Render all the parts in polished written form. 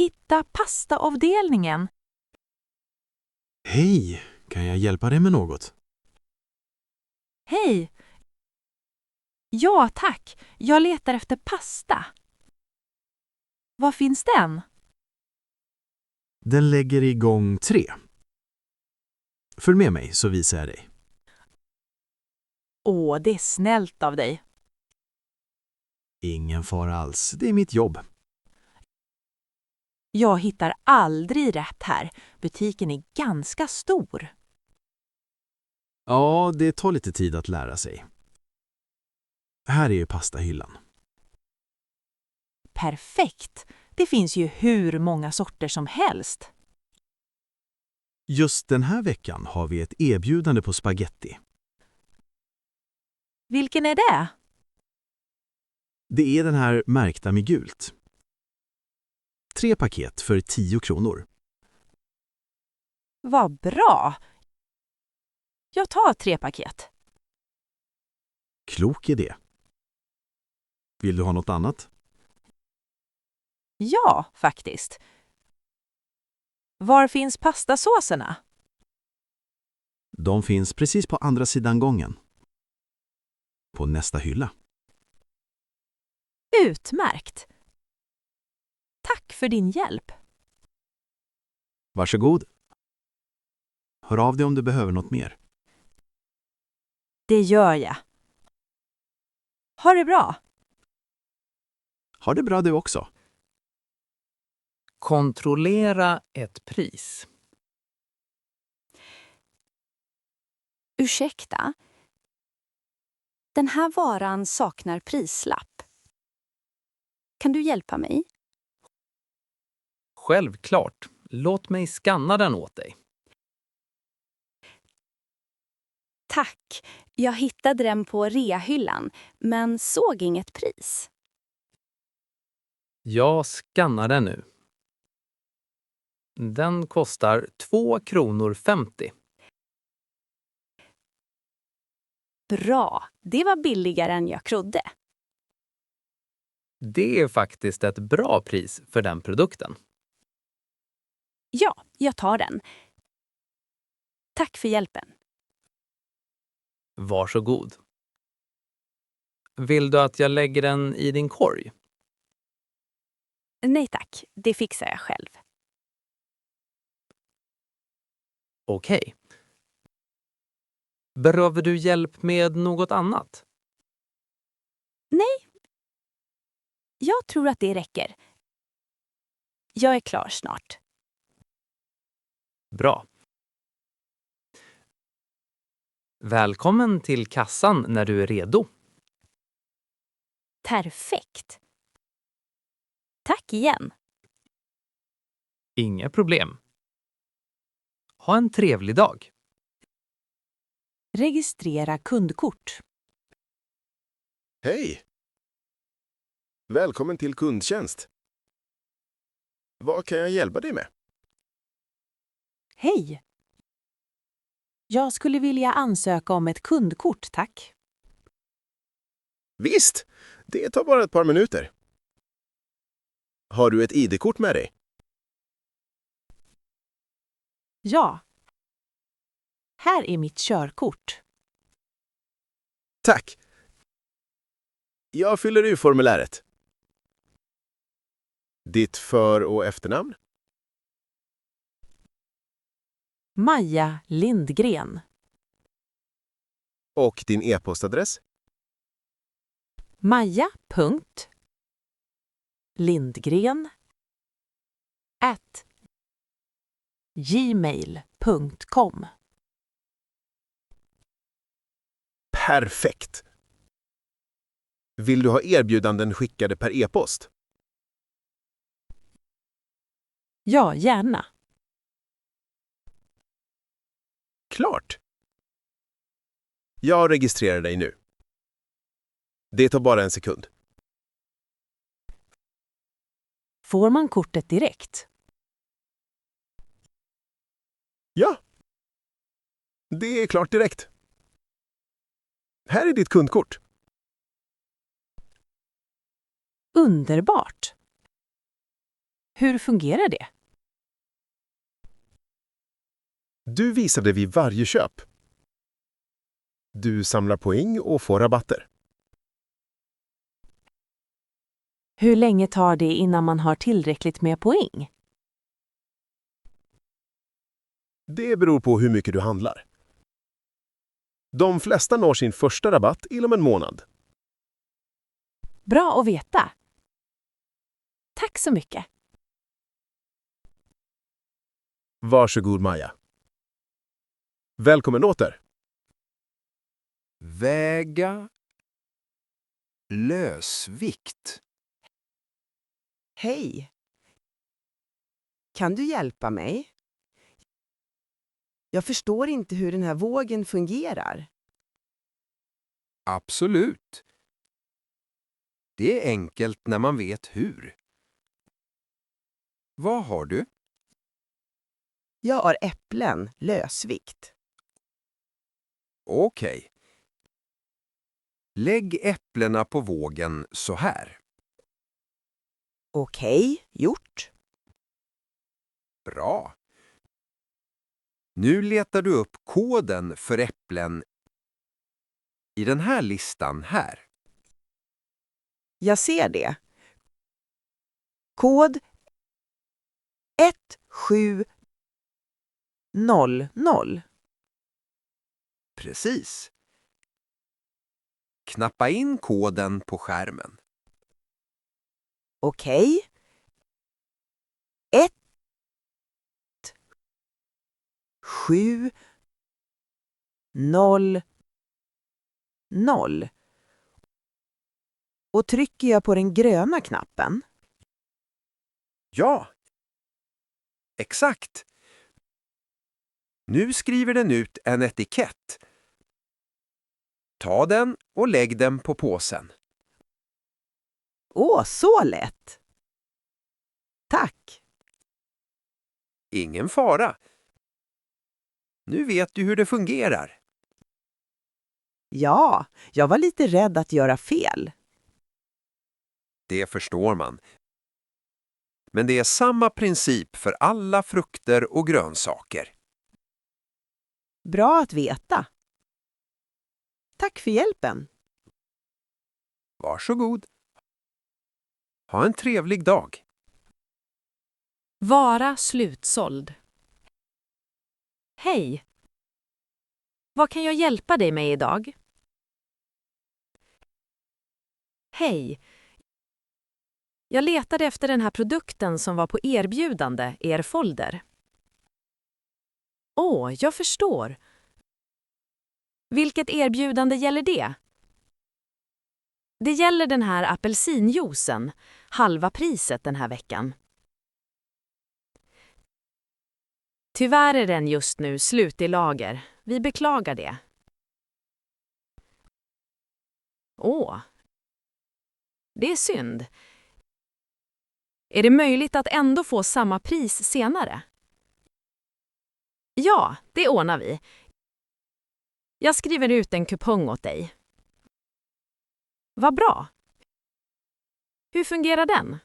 hitta pastaavdelningen. Hej, kan jag hjälpa dig med något? Hej! Ja, tack. Jag letar efter pasta. Var finns den? Den lägger igång 3. Följ med mig så visar jag dig. Åh, det är snällt av dig. Ingen fara alls, det är mitt jobb. Jag hittar aldrig rätt här. Butiken är ganska stor. Ja, det tar lite tid att lära sig. Här är ju pastahyllan. Perfekt. Det finns ju hur många sorter som helst. Just den här veckan har vi ett erbjudande på spaghetti. Vilken är det? Det är den här märkta med gult. 3 paket för 10 kronor. Vad bra. Jag tar 3 paket. Klok idé. Vill du ha något annat? Ja, faktiskt. Var finns pastasåserna? De finns precis på andra sidan gången. På nästa hylla. Utmärkt. Tack för din hjälp. Varsågod. Hör av dig om du behöver något mer. Det gör jag. Ha det bra. Ha det bra du också. Kontrollera ett pris. Ursäkta. Den här varan saknar prislapp. Kan du hjälpa mig? Självklart. Låt mig skanna den åt dig. Tack. Jag hittade den på reahyllan, men såg inget pris. Jag skannar den nu. Den kostar 2,50 kronor. Bra. Det var billigare än jag trodde. Det är faktiskt ett bra pris för den produkten. Ja, jag tar den. Tack för hjälpen. Varsågod. Vill du att jag lägger den i din korg? Nej tack, det fixar jag själv. Okej. Behöver du hjälp med något annat? Nej. Jag tror att det räcker. Jag är klar snart. Bra. Välkommen till kassan när du är redo. Perfekt. Tack igen. Inga problem. Ha en trevlig dag. Registrera kundkort. Hej! Välkommen till kundtjänst. Vad kan jag hjälpa dig med? Hej! Jag skulle vilja ansöka om ett kundkort, tack. Visst, det tar bara ett par minuter. Har du ett ID-kort med dig? Ja. Här är mitt körkort. Tack! Jag fyller ur formuläret. Ditt för- och efternamn? Maja Lindgren. Och din e-postadress? maja.lindgren@gmail.com. Perfekt! Vill du ha erbjudanden skickade per e-post? Ja, gärna. Klart! Jag registrerar dig nu. Det tar bara en sekund. Får man kortet direkt? Ja! Det är klart direkt. Här är ditt kundkort. Underbart! Hur fungerar det? Du visar det vid varje köp. Du samlar poäng och får rabatter. Hur länge tar det innan man har tillräckligt med poäng? Det beror på hur mycket du handlar. De flesta når sin första rabatt inom en månad. Bra att veta. Tack så mycket. Varsågod Maja. Välkommen åter. Väga lösvikt. Hej! Kan du hjälpa mig? Jag förstår inte hur den här vågen fungerar. Absolut. Det är enkelt när man vet hur. Vad har du? Jag har äpplen, lösvikt. Okej. Lägg äpplena på vågen så här. Okej, gjort. Bra. Nu letar du upp koden för äpplen i den här listan här. Jag ser det. Kod 1700. Precis. Knappa in koden på skärmen. Okej. 1 7 0 0. Och trycker jag på den gröna knappen? Ja, exakt. Nu skriver den ut en etikett. Ta den och lägg den på påsen. Åh, så lätt! Tack! Ingen fara. Nu vet du hur det fungerar. Ja, jag var lite rädd att göra fel. Det förstår man. Men det är samma princip för alla frukter och grönsaker. Bra att veta. Tack för hjälpen. Varsågod. Ha en trevlig dag. Vara slutsåld. Hej! Vad kan jag hjälpa dig med idag? Hej! Jag letade efter den här produkten som var på erbjudande i er folder. Åh, jag förstår. Vilket erbjudande gäller det? Det gäller den här apelsinjuicen, halva priset den här veckan. Tyvärr är den just nu slut i lager. Vi beklagar det. Åh, det är synd. Är det möjligt att ändå få samma pris senare? Ja, det ordnar vi. Jag skriver ut en kupong åt dig. Vad bra. Hur fungerar den?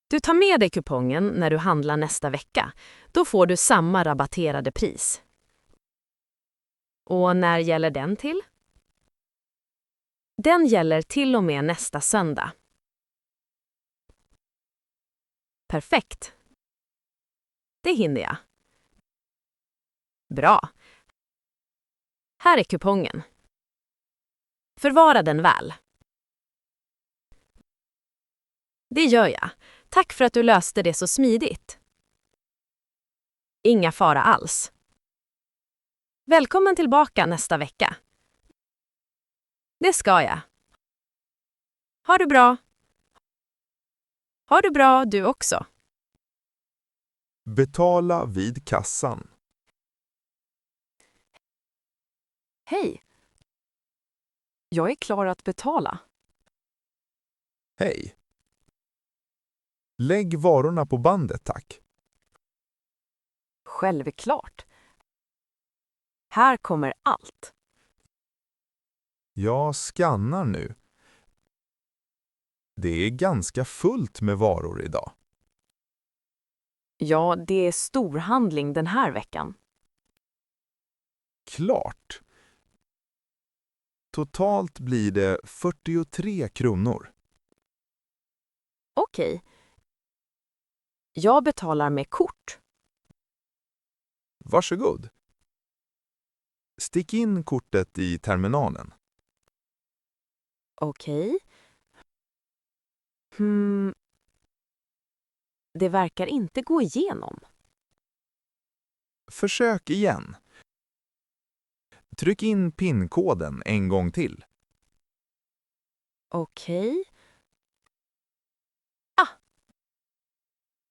Du tar med dig kupongen när du handlar nästa vecka. Då får du samma rabatterade pris. Och när gäller den till? Den gäller till och med nästa söndag. Perfekt. Det hinner jag. Bra. Här är kupongen. Förvara den väl. Det gör jag. Tack för att du löste det så smidigt. Inga fara alls. Välkommen tillbaka nästa vecka. Det ska jag. Ha det bra. Ha det bra du också. Betala vid kassan. Hej. Jag är klar att betala. Hej. Lägg varorna på bandet, tack. Självklart. Här kommer allt. Jag skannar nu. Det är ganska fullt med varor idag. Ja, det är storhandling den här veckan. Klart. Totalt blir det 43 kronor. Okej. Jag betalar med kort. Varsågod. Stick in kortet i terminalen. Okej. Det verkar inte gå igenom. Försök igen. Tryck in PIN-koden en gång till. Okej.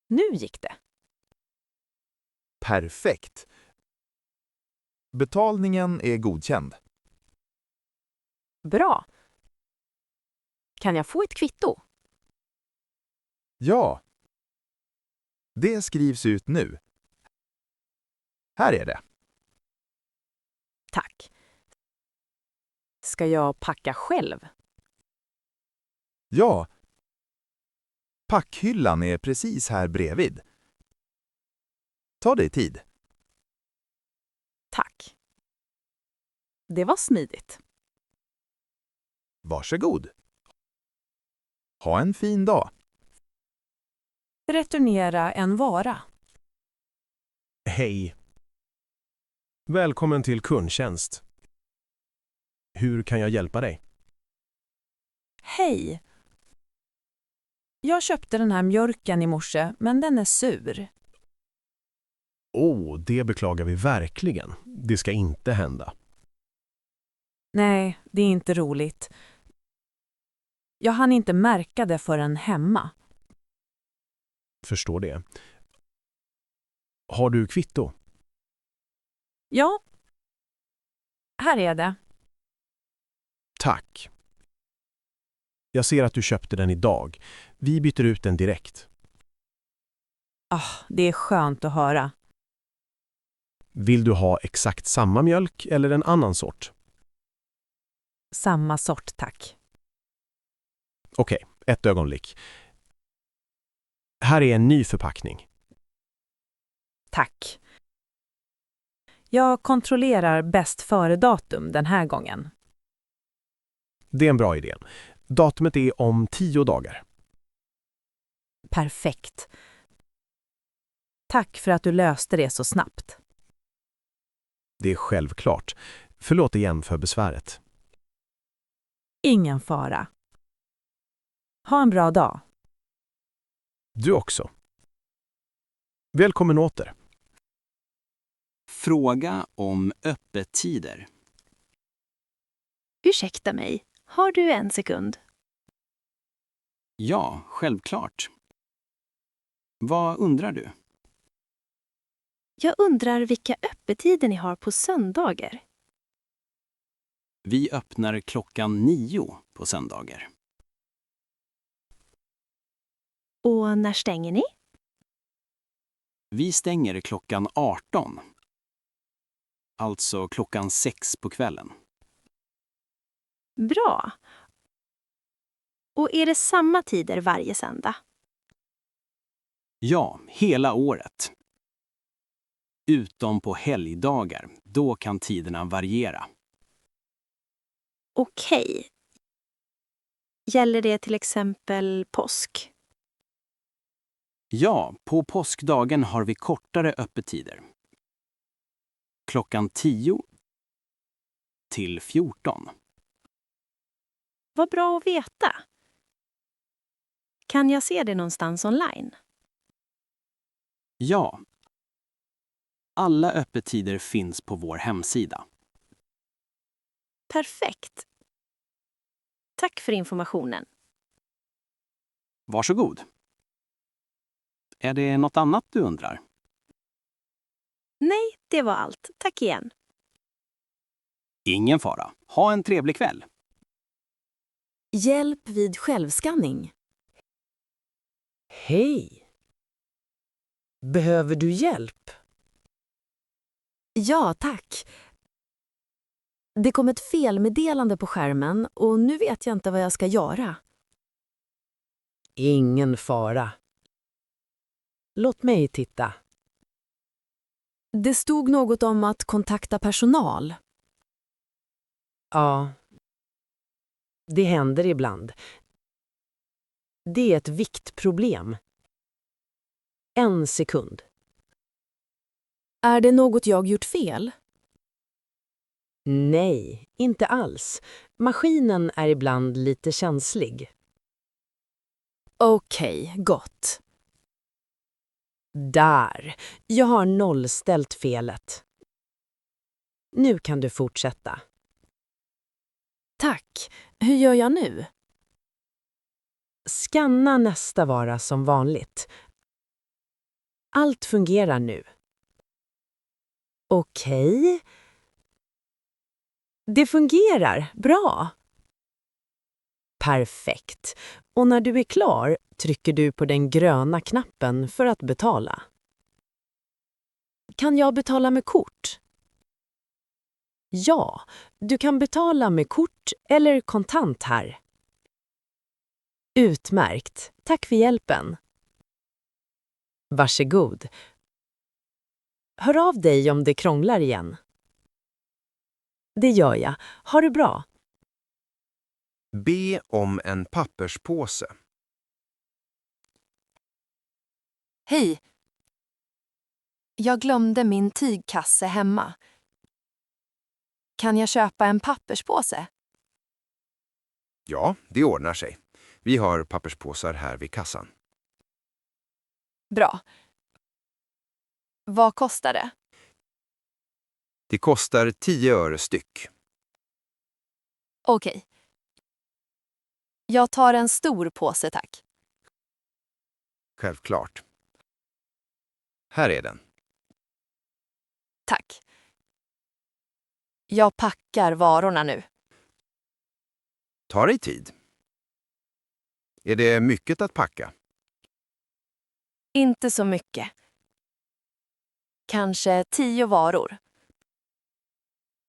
Nu gick det. Perfekt. Betalningen är godkänd. Bra. Kan jag få ett kvitto? Ja. Det skrivs ut nu. Här är det. Tack. Ska jag packa själv? Ja. Packhyllan är precis här bredvid. Ta dig tid. Tack. Det var smidigt. Varsågod. Ha en fin dag. Returnera en vara. Hej. Välkommen till kundtjänst. Hur kan jag hjälpa dig? Hej! Jag köpte den här mjölken i morse, men den är sur. Det beklagar vi verkligen. Det ska inte hända. Nej, det är inte roligt. Jag hann inte märka det förrän hemma. Förstår det. Har du kvitto? Ja. Här är det. Tack. Jag ser att du köpte den idag. Vi byter ut den direkt. Det är skönt att höra. Vill du ha exakt samma mjölk eller en annan sort? Samma sort, tack. Okej, ett ögonblick. Här är en ny förpackning. Tack. Jag kontrollerar bäst före datum den här gången. Det är en bra idé. Datumet är om 10 dagar. Perfekt. Tack för att du löste det så snabbt. Det är självklart. Förlåt igen för besväret. Ingen fara. Ha en bra dag. Du också. Välkommen åter. Fråga om öppettider. Ursäkta mig, har du en sekund? Ja, självklart. Vad undrar du? Jag undrar vilka öppettider ni har på söndagar. Vi öppnar klockan 9 på söndagar. Och när stänger ni? Vi stänger klockan 18. Alltså klockan 6 på kvällen. Bra. Och är det samma tider varje söndag? Ja, hela året. Utom på helgdagar, då kan tiderna variera. Okej. Gäller det till exempel påsk? Ja, på påskdagen har vi kortare öppettider. Klockan 10 till 14. Vad bra att veta. Kan jag se det någonstans online? Ja. Alla öppettider finns på vår hemsida. Perfekt. Tack för informationen. Varsågod. Är det något annat du undrar? Nej, det var allt. Tack igen. Ingen fara. Ha en trevlig kväll. Hjälp vid självskanning. Hej! Behöver du hjälp? Ja, tack. Det kom ett felmeddelande på skärmen och nu vet jag inte vad jag ska göra. Ingen fara. Låt mig titta. Det stod något om att kontakta personal. Ja, det händer ibland. Det är ett viktproblem. 1 sekund. Är det något jag gjort fel? Nej, inte alls. Maskinen är ibland lite känslig. Okej, gott. Där. Jag har nollställt felet. Nu kan du fortsätta. Tack. Hur gör jag nu? Skanna nästa vara som vanligt. Allt fungerar nu. Okej. Det fungerar. Bra. Perfekt. Och när du är klar trycker du på den gröna knappen för att betala. Kan jag betala med kort? Ja, du kan betala med kort eller kontant här. Utmärkt. Tack för hjälpen. Varsågod. Hör av dig om det krånglar igen. Det gör jag. Ha det bra. Be om en papperspåse. Hej. Jag glömde min tygkasse hemma. Kan jag köpa en papperspåse? Ja, det ordnar sig. Vi har papperspåsar här vid kassan. Bra. Vad kostar det? Det kostar 10 öre styck. Okej. Jag tar en stor påse, tack. Självklart. Här är den. Tack. Jag packar varorna nu. Ta dig tid. Är det mycket att packa? Inte så mycket. Kanske 10 varor.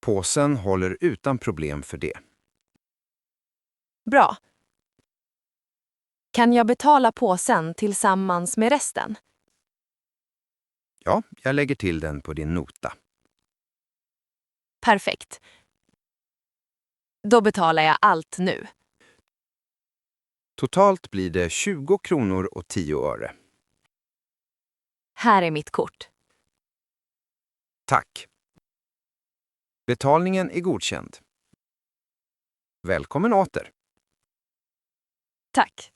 Påsen håller utan problem för det. Bra. Kan jag betala påsen tillsammans med resten? Ja, jag lägger till den på din nota. Perfekt. Då betalar jag allt nu. Totalt blir det 20 kronor och 10 öre. Här är mitt kort. Tack. Betalningen är godkänd. Välkommen åter. Tack.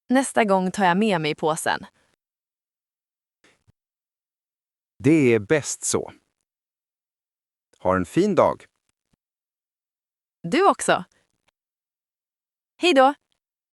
Nästa gång tar jag med mig påsen. Det är bäst så. Ha en fin dag. Du också. Hej då!